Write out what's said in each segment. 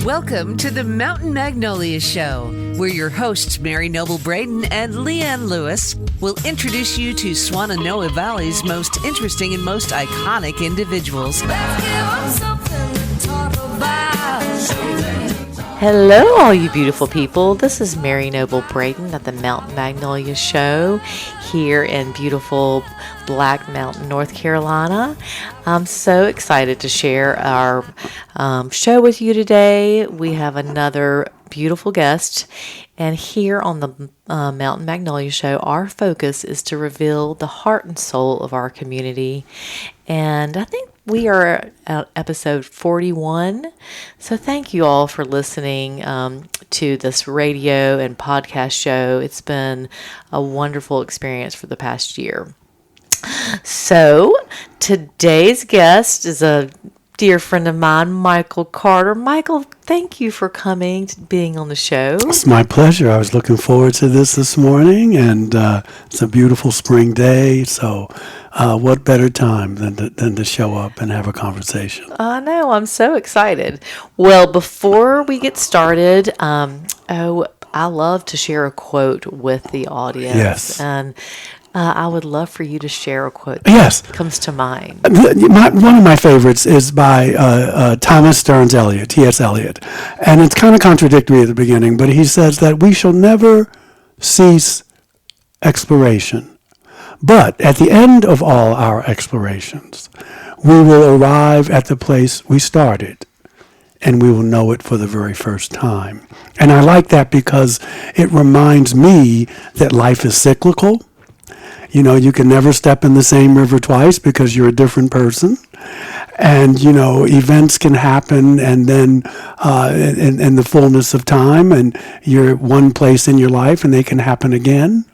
Welcome to the Mountain Magnolia Show, where your hosts Mary Noble Braden and Leanne Lewis will introduce you to Swannanoa Valley's most interesting and most iconic individuals. Hello, all you beautiful people. This is Mary Noble Braden at the Mountain Magnolia Show here in beautiful Black Mountain, North Carolina. I'm so excited to share our show with you today. We have another beautiful guest, and here on the Mountain Magnolia Show, our focus is to reveal the heart and soul of our community. And I think we are at episode 41. So thank you all for listening to this radio and podcast show. It's been a wonderful experience for the past year. So today's guest is a dear friend of mine, Michael Carter. Michael, thank you for coming, being on the show. It's my pleasure. I was looking forward to this morning, and it's a beautiful spring day. So what better time than to show up and have a conversation? I know. I'm so excited. Well, before we get started, I love to share a quote with the audience. Yes. And I would love for you to share a quote Yes. that comes to mind. One of my favorites is by Thomas Stearns Eliot, T.S. Eliot. And it's kind of contradictory at the beginning, but he says that we shall never cease exploration. But at the end of all our explorations, we will arrive at the place we started, and we will know it for the very first time. And I like that because it reminds me that life is cyclical. You know, you can never step in the same river twice because you're a different person. And, you know, events can happen and then in the fullness of time, and you're at one place in your life and they can happen again.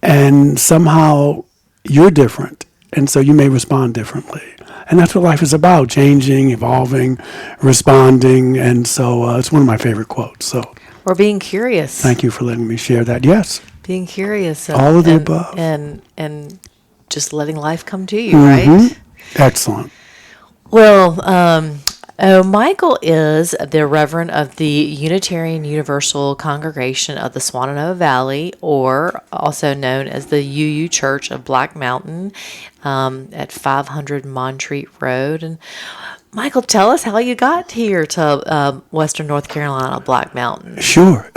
And somehow you're different. And so you may respond differently. And that's what life is about, changing, evolving, responding. And so it's one of my favorite quotes. So, Or being curious. thank you for letting me share that. Yes. Being curious. All of the above. And just letting life come to you, right? Excellent. Well, Michael is the Reverend of the Unitarian Universal Congregation of the Swannanoa Valley, or also known as the UU Church of Black Mountain at 500 Montreat Road. And Michael, tell us how you got here to Western North Carolina, Black Mountain. Sure.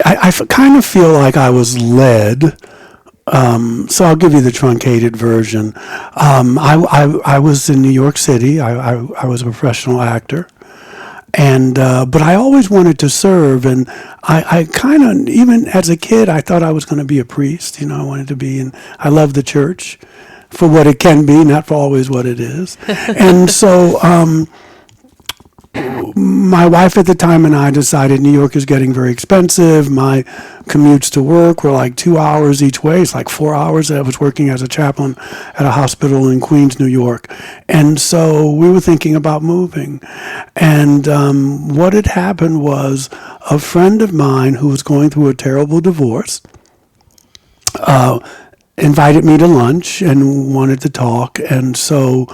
I kind of feel like I was led, so I'll give you the truncated version. I was in New York City. I was a professional actor, and but I always wanted to serve, and I kind of, even as a kid, I thought I was going to be a priest. You know, I wanted to be, and I love the church for what it can be, not for always what it is. And so my wife at the time and I decided New York is getting very expensive. My commutes to work were like 2 hours each way. It's like 4 hours. I was working as a chaplain at a hospital in Queens, New York. And so we were thinking about moving. And what had happened was a friend of mine who was going through a terrible divorce invited me to lunch and wanted to talk. And so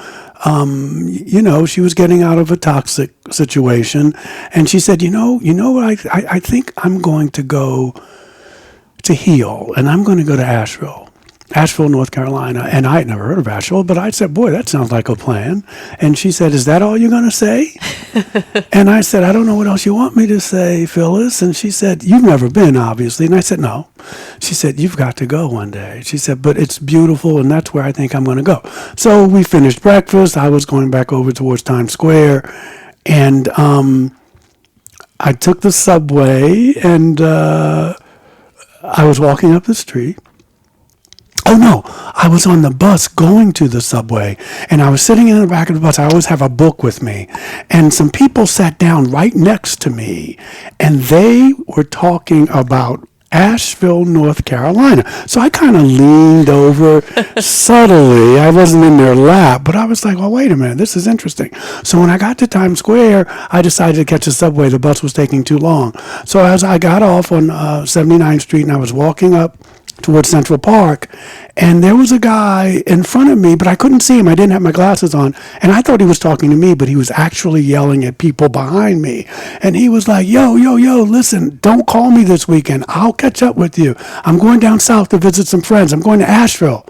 you know, she was getting out of a toxic situation, and she said, you know what, I think I'm going to go to heal, and I'm going to go to Asheville, North Carolina. And I had never heard of Asheville, but I said, boy, that sounds like a plan. And she said, is that all you're going to say? And I said, I don't know what else you want me to say, Phyllis. And she said, you've never been, obviously. And I said, no. She said, you've got to go one day. She said, but it's beautiful, and that's where I think I'm going to go. So we finished breakfast. I was going back over towards Times Square, and I took the subway, and I was walking up the street. Oh, no, I was on the bus going to the subway, and I was sitting in the back of the bus. I always have a book with me, and some people sat down right next to me, and they were talking about Asheville, North Carolina. So I kind of leaned over subtly. I wasn't in their lap, but I was like, well, wait a minute, this is interesting. So when I got to Times Square, I decided to catch a subway. The bus was taking too long. So as I got off on 79th Street and I was walking up towards Central Park, and there was a guy in front of me, but I couldn't see him. I didn't have my glasses on, and I thought he was talking to me, but he was actually yelling at people behind me. And he was like, yo, listen, don't call me this weekend. I'll catch up with you. I'm going down south to visit some friends. I'm going to Asheville.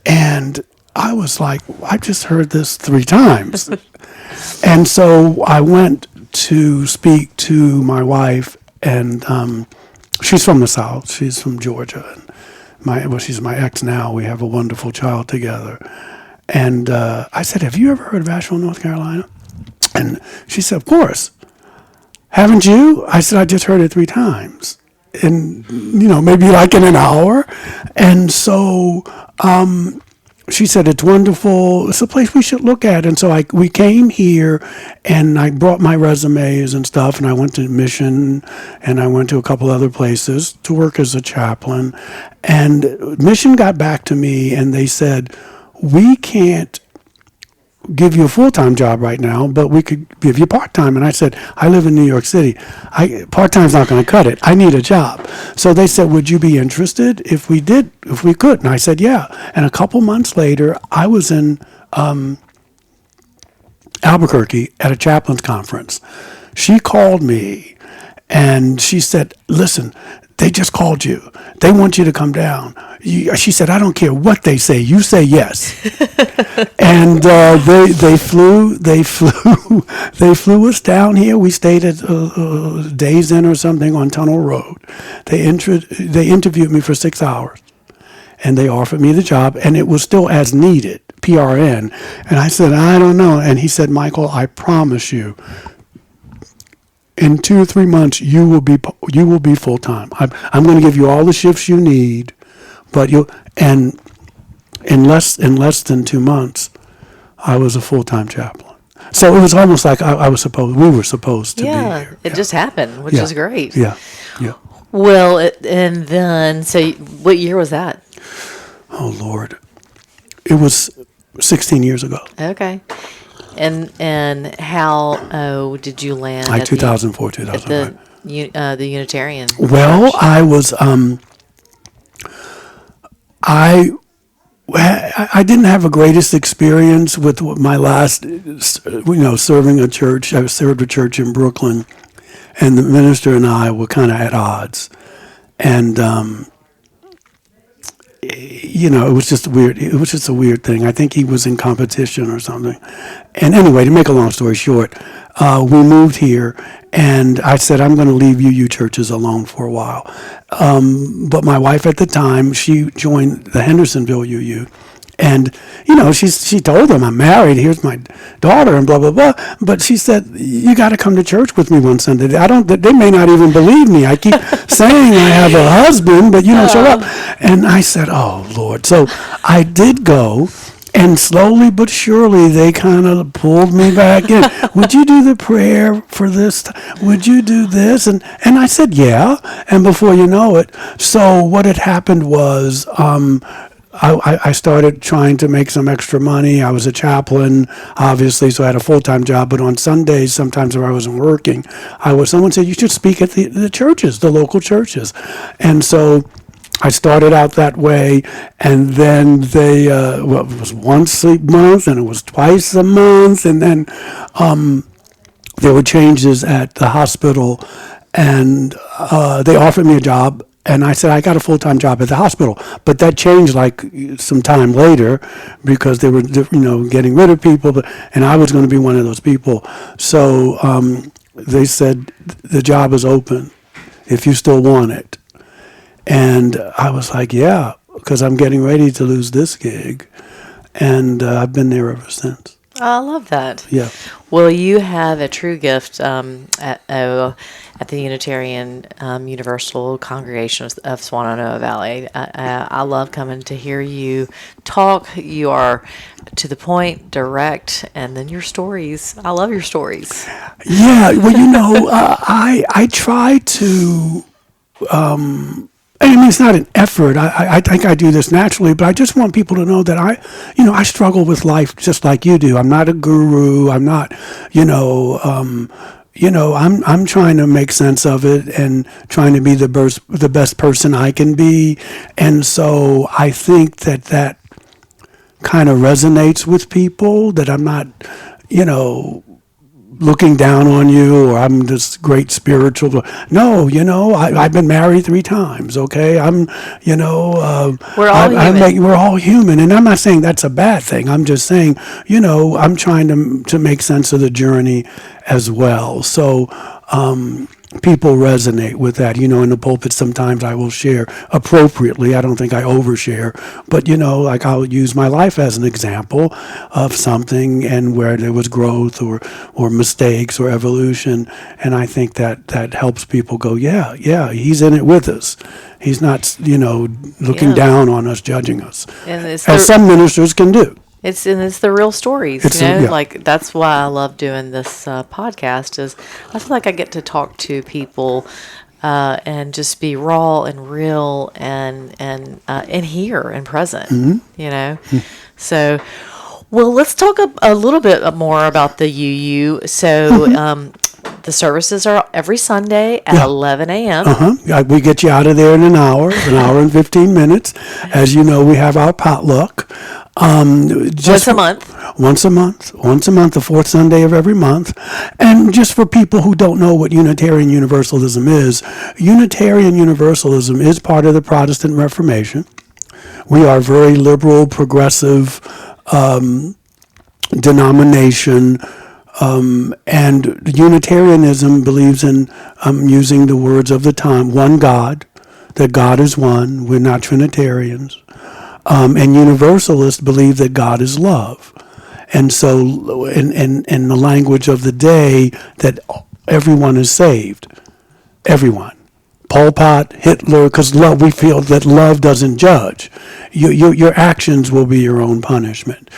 And I was like, I just heard this 3 times. And so I went to speak to my wife, and she's from the South. She's from Georgia. And she's my ex now. We have a wonderful child together. And I said, have you ever heard of Asheville, North Carolina? And she said, of course. Haven't you? I said, I just heard it 3 times. And, maybe like in an hour. And so she said, it's wonderful. It's a place we should look at. And so we came here, and I brought my resumes and stuff, and I went to Mission, and I went to a couple other places to work as a chaplain. And Mission got back to me, and they said, we can't give you a full-time job right now, but we could give you part-time. And I said, I live in New York City. Part-time's not going to cut it. I need a job. So they said, would you be interested if we could? And I said, yeah. And a couple months later, I was in Albuquerque at a chaplain's conference. She called me, and she said, listen, they just called you. They want you to come down. She said, I don't care what they say. You say yes. And they flew us down here. We stayed at Days Inn or something on Tunnel Road. They interviewed me for 6 hours, and they offered me the job, and it was still as needed, PRN. And I said, I don't know. And he said, Michael, I promise you, in 2 or 3 months, you will be full time. I'm going to give you all the shifts you need, but in less than 2 months, I was a full time chaplain. So it was almost like we were supposed to be here. It just happened, which is great. Yeah. Well, and then, so what year was that? Oh Lord, it was 16 years ago. Okay. And how did you land? Like 2004, 2005. At the Unitarian. Well, church? I was. I didn't have a greatest experience with my last, serving a church. I served a church in Brooklyn, and the minister and I were kind of at odds, and it was just weird. It was just a weird thing. I think he was in competition or something. And anyway, to make a long story short, we moved here, and I said, I'm going to leave UU churches alone for a while. But my wife at the time, she joined the Hendersonville UU. And, she told them, I'm married, here's my daughter, and blah, blah, blah. But she said, you got to come to church with me one Sunday. They may not even believe me. I keep saying I have a husband, but you don't show up. And I said, oh, Lord. So I did go, and slowly but surely, they kind of pulled me back in. Would you do the prayer for this? Would you do this? And I said, yeah. And before you know it, so what had happened was, I started trying to make some extra money. I was a chaplain, obviously, so I had a full-time job. But on Sundays, sometimes if I wasn't working, someone said, you should speak at the churches, the local churches. And so I started out that way, and then it was once a month, and it was twice a month, and then there were changes at the hospital, and they offered me a job. And I said, I got a full-time job at the hospital. But that changed like some time later because they were, getting rid of people. And I was going to be one of those people. So they said, the job is open if you still want it. And I was like, yeah, because I'm getting ready to lose this gig. And I've been there ever since. I love that. Yeah. Well, you have a true gift at the Unitarian Universal Congregation of Swannanoa Valley. I love coming to hear you talk. You are to the point, direct, and then your stories. I love your stories. Yeah. Well, I try to. It's not an effort. I think I do this naturally, but I just want people to know that I struggle with life just like you do. I'm not a guru. I'm not, I'm trying to make sense of it and trying to be the best person I can be. And so I think that kind of resonates with people, that I'm not, looking down on you, or I'm this great spiritual. No, I've been married 3 times. Okay, We're all human. we're all human, and I'm not saying that's a bad thing. I'm just saying, I'm trying to make sense of the journey as well. So, people resonate with that. In the pulpit, sometimes I will share appropriately. I don't think I overshare, but like I'll use my life as an example of something, and where there was growth or mistakes or evolution, and I think that helps people go, yeah, he's in it with us. He's not, looking down on us, judging us, And as some ministers can do. It's the real stories, like that's why I love doing this podcast. Is I feel like I get to talk to people and just be raw and real and here and present. So, well, let's talk a little bit more about the UU. So. The services are every Sunday at 11 a.m. We get you out of there in an hour and 15 minutes. As you know, we have our potluck. Once a month. Once a month, the fourth Sunday of every month. And just for people who don't know what Unitarian Universalism is part of the Protestant Reformation. We are a very liberal, progressive denomination. And Unitarianism believes in using the words of the time, one God, that God is one. We're not Trinitarians. And Universalists believe that God is love. And so in the language of the day, that everyone is saved. Everyone. Pol Pot, Hitler, because we feel that love doesn't judge. Your actions will be your own punishment.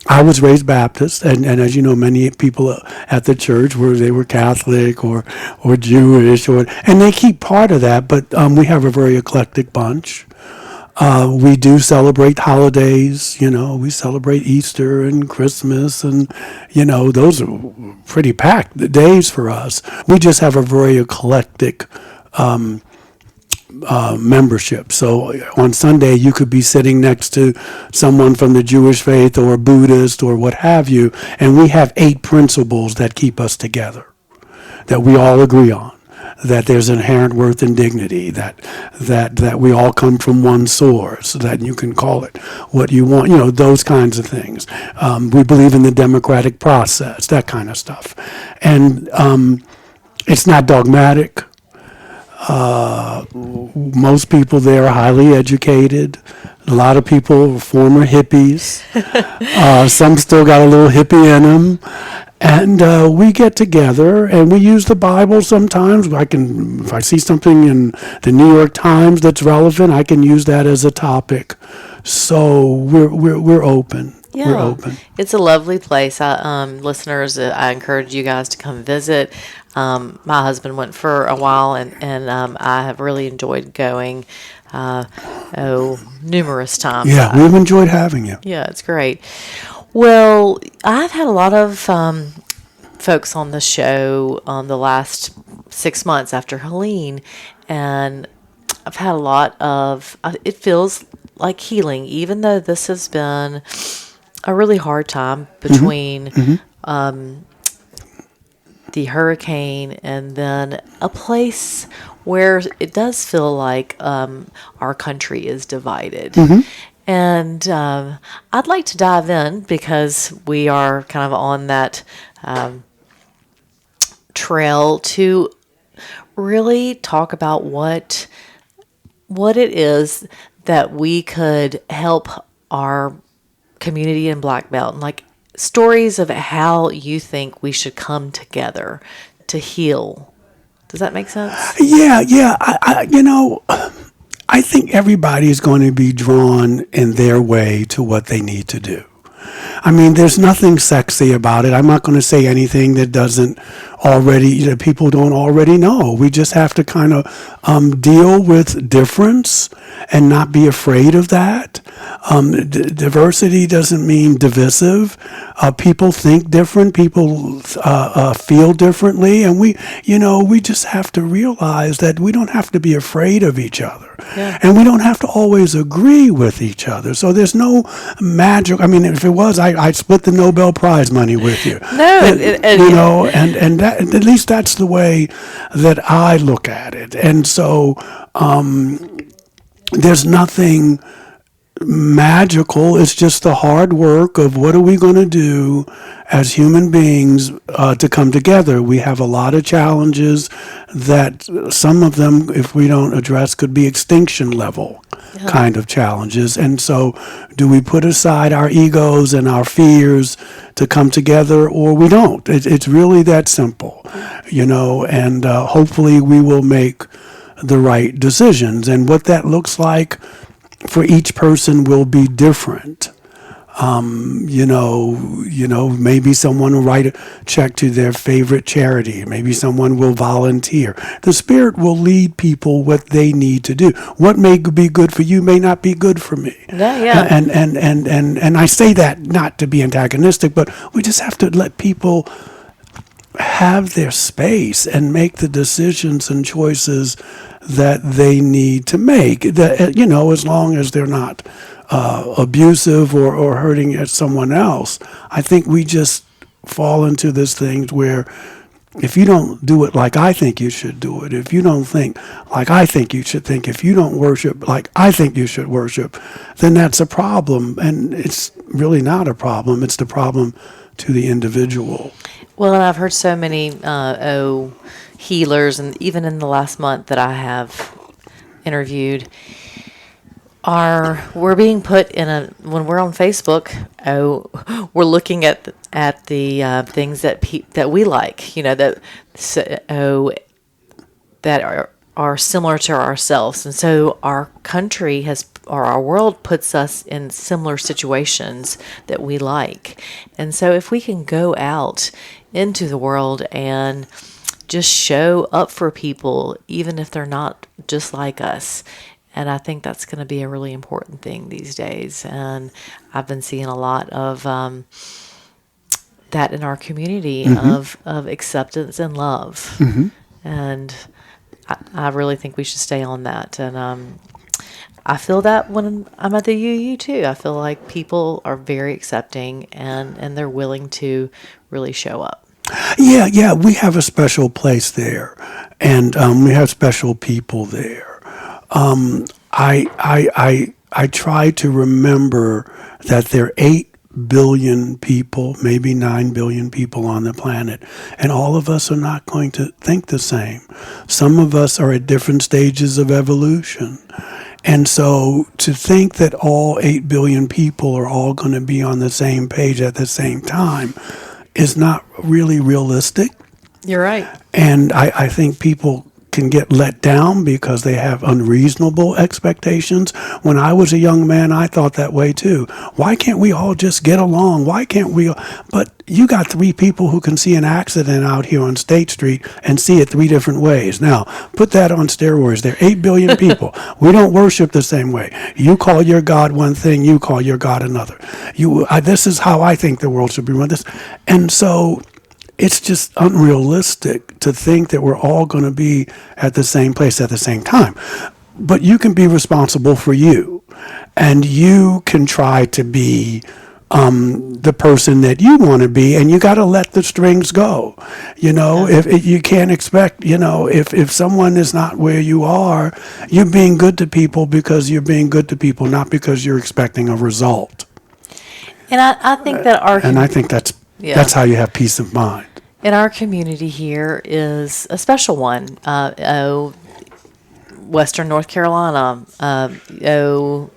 I was raised Baptist, and as you know, many people at the church they were Catholic or Jewish, and they keep part of that, but we have a very eclectic bunch. We do celebrate holidays, we celebrate Easter and Christmas, and, those are pretty packed days for us. We just have a very eclectic membership. So on Sunday, you could be sitting next to someone from the Jewish faith or a Buddhist or what have you, and we have 8 principles that keep us together, that we all agree on. That there's inherent worth and dignity, that we all come from one source, that you can call it what you want, those kinds of things. We believe in the democratic process, that kind of stuff. And it's not dogmatic. Most people there are highly educated. A lot of people are former hippies. Some still got a little hippie in them. And we get together and we use the Bible sometimes. If I see something in the New York Times that's relevant, I can use that as a topic. So we're open. Yeah, we're open. It's a lovely place. Listeners, I encourage you guys to come visit. My husband went for a while, and I have really enjoyed going. Numerous times. Yeah, we've enjoyed having you. Yeah, it's great. Well, I've had a lot of folks on the show the last 6 months after Helene, and I've had a lot of, it feels like healing, even though this has been a really hard time between the hurricane and then a place where it does feel like our country is divided. And I'd like to dive in because we are kind of on that trail to really talk about what it is that we could help our community in Black Mountain, like stories of how you think we should come together to heal. Does that make sense? Yeah. I think everybody is going to be drawn in their way to what they need to do. I mean, there's nothing sexy about it. I'm not going to say anything that doesn't already, that people don't already know. We just have to kind of deal with difference and not be afraid of that. Diversity doesn't mean divisive. People think different. People feel differently, and we just have to realize that we don't have to be afraid of each other, and we don't have to always agree with each other. So there's no magic. I mean, if it was, I'd split the Nobel Prize money with you. No, and that, at least that's the way that I look at it. And so there's nothing magical. It's just the hard work of what are we going to do as human beings to come together. We have a lot of challenges that some of them, if we don't address, could be extinction level kind of challenges. And so do we put aside our egos and our fears to come together, or we don't? It's really that simple, and hopefully we will make the right decisions. And what that looks like for each person will be different. Maybe someone will write a check to their favorite charity. Maybe someone will volunteer. The Spirit will lead people what they need to do. What may be good for you may not be good for me. Yeah. And I say that not to be antagonistic, but we just have to let people have their space and make the decisions and choices that they need to make. As long as they're not abusive or hurting at someone else. I think we just fall into this thing where if you don't do it like I think you should do it, if you don't think like I think you should think, if you don't worship like I think you should worship, then that's a problem. And it's really not a problem. It's the problem to the individual. Well, and I've heard so many healers, and even in the last month that I have interviewed, we're being put in when we're on Facebook, we're looking at the things that we like, that are similar to ourselves, and so our country or our world puts us in similar situations that we like. And so if we can go out into the world and just show up for people, even if they're not just like us. And I think that's going to be a really important thing these days. And I've been seeing a lot of that in our community, of acceptance and love. And I really think we should stay on that. And I feel that when I'm at the UU too. I feel like people are very accepting and they're willing to really show up. Yeah, we have a special place there, and we have special people there. I try to remember that there are 8 billion people, maybe 9 billion people on the planet, and all of us are not going to think the same. Some of us are at different stages of evolution. And so to think that all 8 billion people are all going to be on the same page at the same time is not really realistic. You're right. And I think people can get let down because they have unreasonable expectations. When I was a young man, I thought that way too. Why can't we all just get along? Why can't we? But you got 3 people who can see an accident out here on State Street and see it 3 different ways. Now, put that on steroids. There are 8 billion people. We don't worship the same way. You call your God one thing, you call your God another. This is how I think the world should be run. And so it's just unrealistic to think that we're all going to be at the same place at the same time. But you can be responsible for you, and you can try to be the person that you want to be, and you got to let the strings go. If you can't expect, if someone is not where you are, you're being good to people because you're being good to people, not because you're expecting a result. And I think that I think that's how you have peace of mind. And our community here is a special one. Western North Carolina, the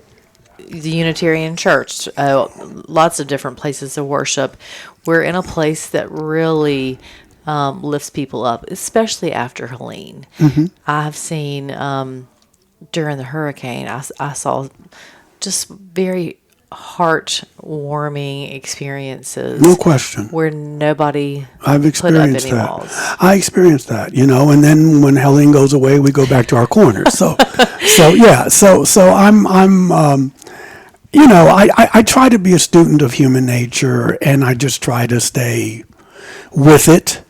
Unitarian Church, lots of different places of worship. We're in a place that really lifts people up, especially after Helene. I've seen during the hurricane, I saw just very heartwarming experiences. No question. Where nobody I've put up experienced any that. walls. I experienced that, and then when Helene goes away, we go back to our corners. So I try to be a student of human nature, and I just try to stay with it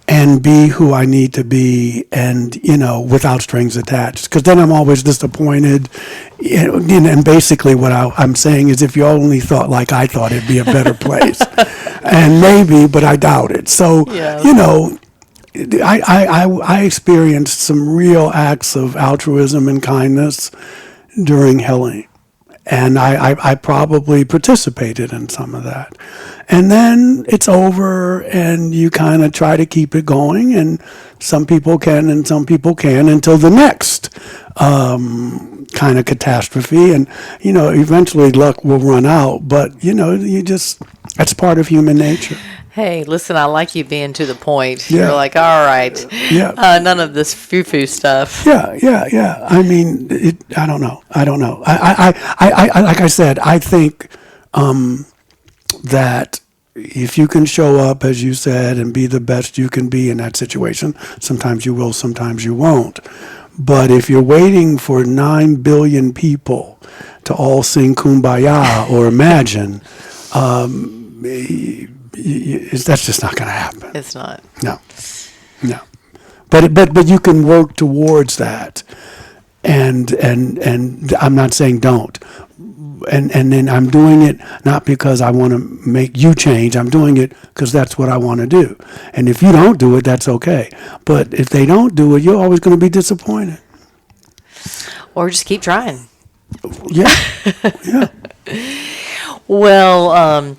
and be who I need to be, and without strings attached. Because then I'm always disappointed. And basically, what I'm saying is, if you only thought like I thought, it'd be a better place. And maybe, but I doubt it. So Yeah. I experienced some real acts of altruism and kindness during Helene. And I probably participated in some of that. And then it's over, and you kind of try to keep it going, and some people can and some people can, until the next kind of catastrophe. And, eventually luck will run out, but, that's part of human nature. Hey, listen, I like you being to the point. Yeah. You're like, all right. Yeah. None of this foo-foo stuff. Yeah. I mean, I don't know. I like I said, I think that if you can show up, as you said, and be the best you can be in that situation, sometimes you will, sometimes you won't. But if you're waiting for 9 billion people to all sing Kumbaya or Imagine, that's just not going to happen. It's not. No. But you can work towards that, and I'm not saying don't. And then I'm doing it not because I want to make you change. I'm doing it because that's what I want to do. And if you don't do it, that's okay. But if they don't do it, you're always going to be disappointed. Or just keep trying. Yeah. Well,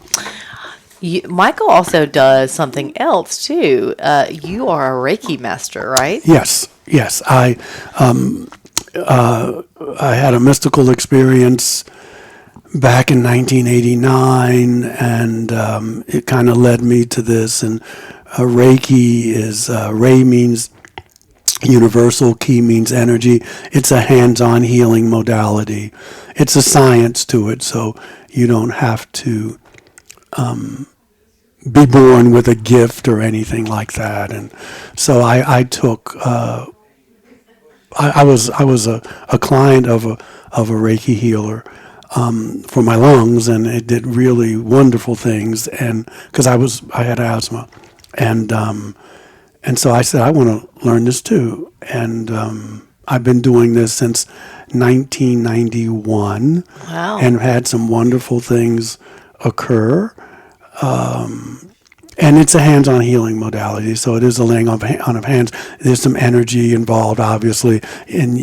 Michael also does something else too. You are a Reiki master, right? Yes. I had a mystical experience back in 1989, and it kind of led me to this. And Reiki is Rei means universal, Ki means energy. It's a hands-on healing modality. It's a science to it, so you don't have to be born with a gift or anything like that. And so I took. I was a client of a Reiki healer for my lungs, and it did really wonderful things. And because I had asthma, and so I said I want to learn this too. And I've been doing this since 1991. Wow. And had some wonderful things occur. And it's a hands-on healing modality, so it is a laying on of hands. There's some energy involved, obviously. And,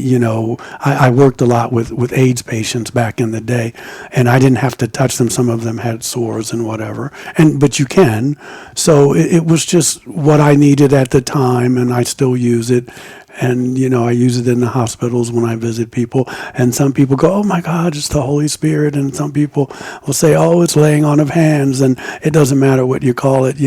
I worked a lot with AIDS patients back in the day, and I didn't have to touch them. Some of them had sores and whatever, but you can. So it was just what I needed at the time, and I still use it. And, I use it in the hospitals when I visit people. And some people go, oh, my God, it's the Holy Spirit. And some people will say, oh, it's laying on of hands. And it doesn't matter what you call it,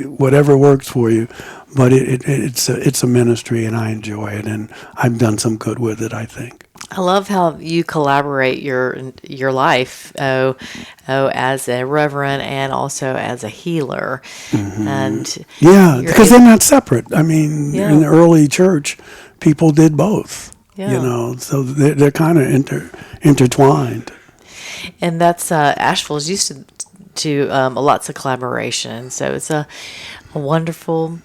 whatever works for you. But it's a ministry, and I enjoy it. And I've done some good with it, I think. I love how you collaborate your life, as a reverend and also as a healer. Mm-hmm. And because they're not separate. I mean, in the early church, people did both. Yeah. So they're kind of intertwined. And that's Asheville's used to lots of collaboration. So it's a wonderful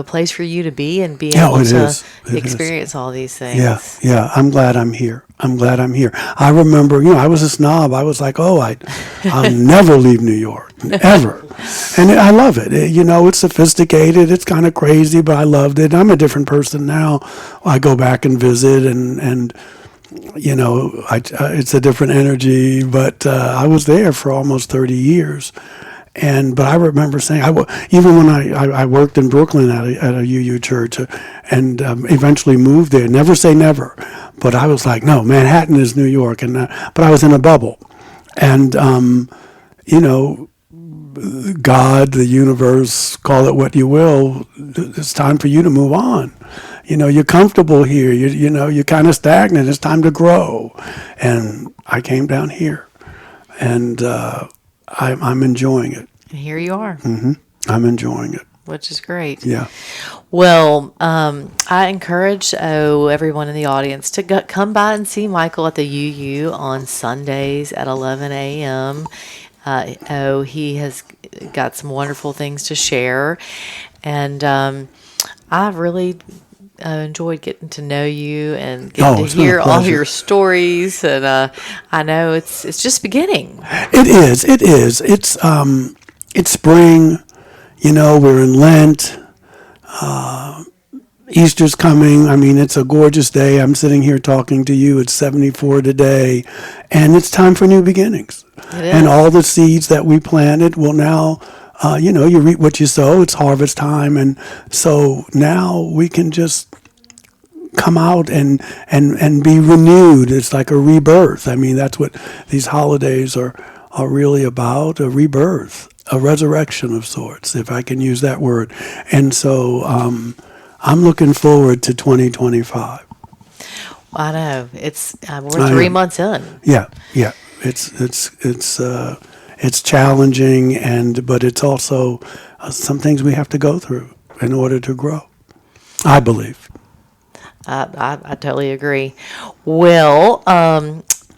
place for you to be and be able to experience all these things. Yeah. I'm glad I'm here. I remember, I was a snob. I was like, I'll never leave New York, ever. And I love it. It's sophisticated. It's kind of crazy, but I loved it. I'm a different person now. I go back and visit, and it's a different energy. But I was there for almost 30 years. But I remember saying, even when I worked in Brooklyn at a UU church, and eventually moved there. Never say never, but I was like, no, Manhattan is New York, but I was in a bubble, and God, the universe, call it what you will. It's time for you to move on. You're comfortable here. You're kind of stagnant. It's time to grow, and I came down here. and I'm enjoying it. And here you are, I'm enjoying it. which is great. Yeah. Well, I encourage everyone in the audience to come by and see Michael at the UU on Sundays at 11 a.m. He has got some wonderful things to share, and I've really enjoyed getting to know you and getting to hear all your stories. And I know it's just beginning. It is. It's spring. We're in Lent. Easter's coming. I mean, it's a gorgeous day. I'm sitting here talking to you. It's 74 today, and it's time for new beginnings. It is. And all the seeds that we planted will now, you reap what you sow. It's harvest time, and so now we can just come out and be renewed. It's like a rebirth. I mean, that's what these holidays are really about, a rebirth, a resurrection of sorts, if I can use that word. And so I'm looking forward to 2025. I know we're 3 months in. Yeah. It's challenging, but it's also some things we have to go through in order to grow, I believe. I totally agree. Well,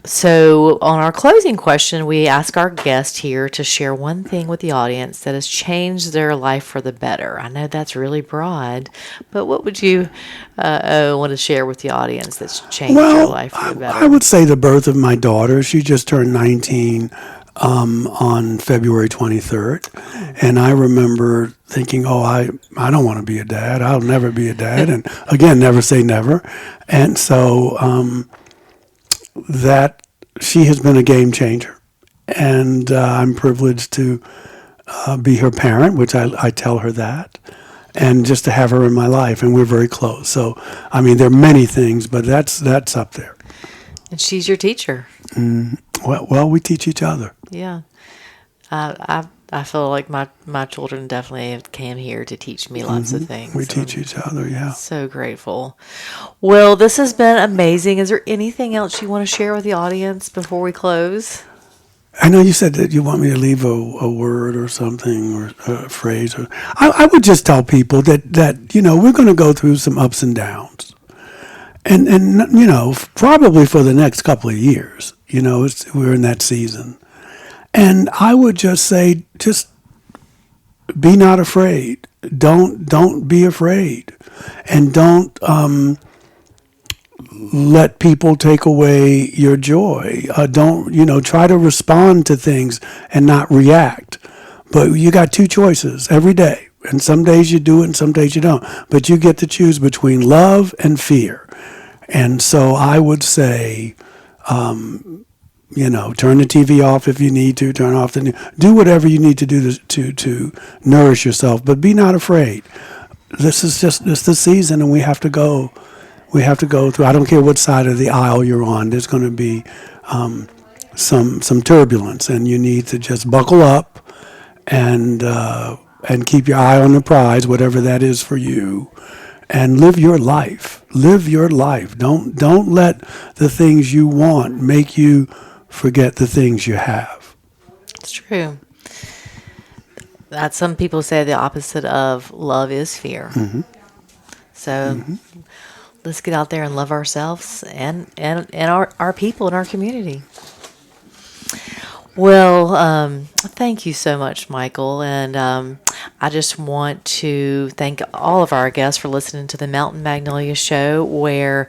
so on our closing question, we ask our guest here to share one thing with the audience that has changed their life for the better. I know that's really broad, but what would you want to share with the audience that's changed your life for the better? I would say the birth of my daughter. She just turned 19 on February 23rd. And I remember thinking, I don't want to be a dad. I'll never be a dad. And again, never say never. And so that she has been a game changer. And I'm privileged to be her parent, which I tell her that. And just to have her in my life. And we're very close. So, I mean, there are many things, but that's up there. And she's your teacher. Well, we teach each other. Yeah. I feel like my children definitely came here to teach me lots of things. We teach each other, yeah. So grateful. Well, this has been amazing. Is there anything else you want to share with the audience before we close? I know you said that you want me to leave a word or something or a phrase. I would just tell people that we're going to go through some ups and downs. And probably for the next couple of years, we're in that season. And I would just say, just be not afraid. Don't be afraid. And don't let people take away your joy. Don't, try to respond to things and not react. But you got two choices every day. And some days you do it and some days you don't. But you get to choose between love and fear. And so I would say, turn the TV off if you need to, turn off do whatever you need to do to nourish yourself, but be not afraid. This is the season, and we have to go through. I don't care what side of the aisle you're on. There's going to be some turbulence, and you need to just buckle up and keep your eye on the prize, whatever that is for you. And live your life. Live your life. Don't let the things you want make you forget the things you have. It's true. That some people say the opposite of love is fear. Mm-hmm. So let's get out there and love ourselves and our people in our community. Well, thank you so much, Michael. And I just want to thank all of our guests for listening to the Mountain Magnolia Show, where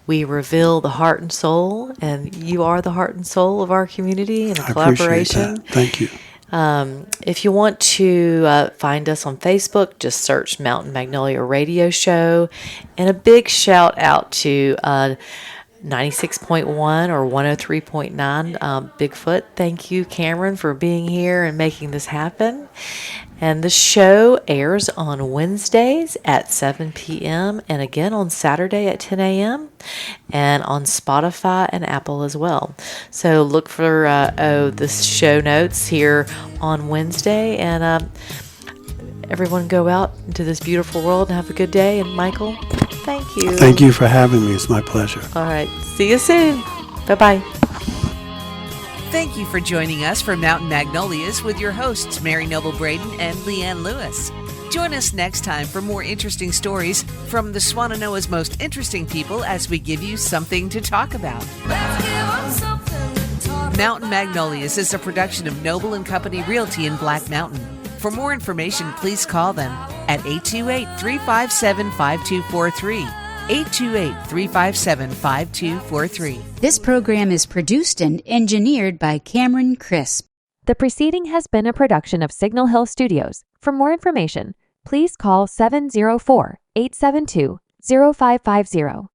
we reveal the heart and soul, and you are the heart and soul of our community and a collaboration. Thank you. If you want to find us on Facebook, just search Mountain Magnolia Radio Show. And a big shout out to 96.1 or 103.9 Bigfoot. Thank you, Cameron, for being here and making this happen. And the show airs on Wednesdays at 7 p.m. and again on Saturday at 10 a.m. and on Spotify and Apple as well. So look for the show notes here on Wednesday. And everyone go out into this beautiful world and have a good day. And Michael, thank you. Thank you for having me. It's my pleasure. All right. See you soon. Bye-bye. Thank you for joining us for Mountain Magnolias with your hosts, Mary Noble Braden and Leanne Lewis. Join us next time for more interesting stories from the Swannanoa's most interesting people as we give you something to talk about. Mountain Magnolias is a production of Noble and Company Realty in Black Mountain. For more information, please call them at 828-357-5243. 828-357-5243. This program is produced and engineered by Cameron Crisp. The preceding has been a production of Signal Hill Studios. For more information, please call 704-872-0550.